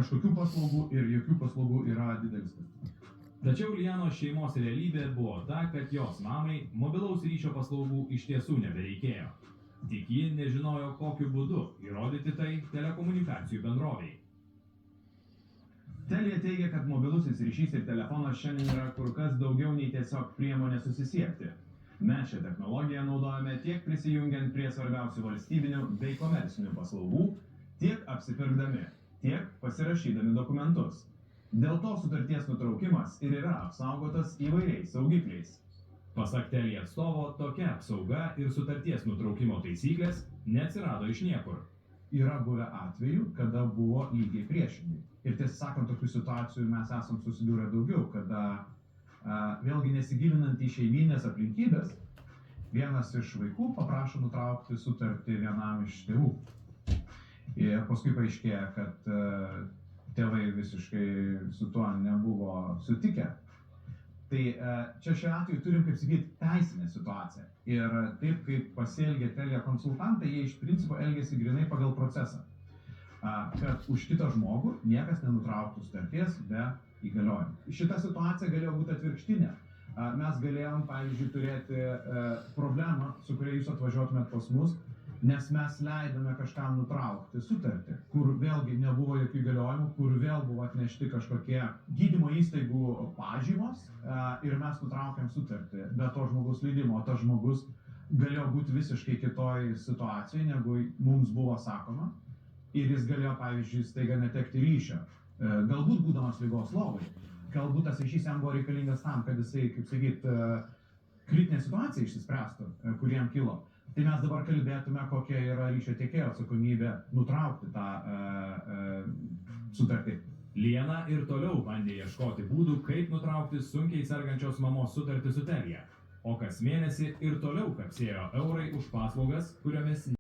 kažkokių paslaugų ir jokių paslaugų yra didelis skirtumas. Tačiau Lianos šeimos realybė buvo ta, kad jos mamai mobilaus ryšio paslaugų iš tiesų nebereikėjo. Tik ji nežinojo, kokiu būdu įrodyti tai telekomunikacijų bendroviai. Telia teigia, kad mobilusis ryšys ir telefonas šiandien yra kur kas daugiau nei tiesiog priemonė susisiekti. Mes šią technologiją naudojame tiek prisijungiant prie svarbiausių valstybinių bei komercinių paslaugų, tiek apsipirkdami, tiek pasirašydami dokumentus. Dėl to sutarties nutraukimas ir yra apsaugotas įvairiais saugikliais. Pasak Telia atstovo, tokia apsauga ir sutarties nutraukimo taisyklės neatsirado iš niekur. Yra buvę atvejų, kada buvo lygiai priešingai. Ir tiesą sakant, tokių situacijų mes esam susidūrę daugiau, kada vėlgi nesigilinant į šeiminės aplinkybės, vienas iš vaikų paprašo nutraukti sutartį vienam iš tėvų. Ir paskui paaiškėja, kad tėvai visiškai su tuo nebuvo sutikę. Tai čia šiuo atveju turim, kaip sakyti, teisinę situaciją. Ir taip, kaip pasielgė Telia konsultantai, jie iš principo elgėsi grinai pagal procesą. Kad už kitą žmogų niekas nenutrauktų sutarties be įgaliojimų. Šita situacija galėjo būti atvirkštinė. Mes galėjom, pavyzdžiui, turėti problemą, su kuria jūs atvažiuotumėt pas mus, nes mes leidome kažkam nutraukti sutartį, kur vėlgi nebuvo jokių įgaliojimų, kur vėl buvo atnešti kažkokie gydymo įstaigų pažymos ir mes nutraukėm sutartį be to žmogaus leidimo, o tas žmogus galėjo būti visiškai kitoj situacijai, negu mums buvo sakoma, ir jis galėjo, pavyzdžiui, staiga netekti ryšio, galbūt būdamas ligos lovai, galbūt tas ryšys jam buvo reikalingas tam, kad jisai, kaip sakyt, kritinė situacija išsispręstų, kur jam kilo. Tai mes dabar kalbėtume, kokia yra ryšio tiekėjo atsakomybė nutraukti tą sutartį. Liana ir toliau bandė ieškoti būdų, kaip nutraukti sunkiai sergančios mamos sutartį su Telia, o kas mėnesį ir toliau kapsėjo eurai už paslaugas, kuriomis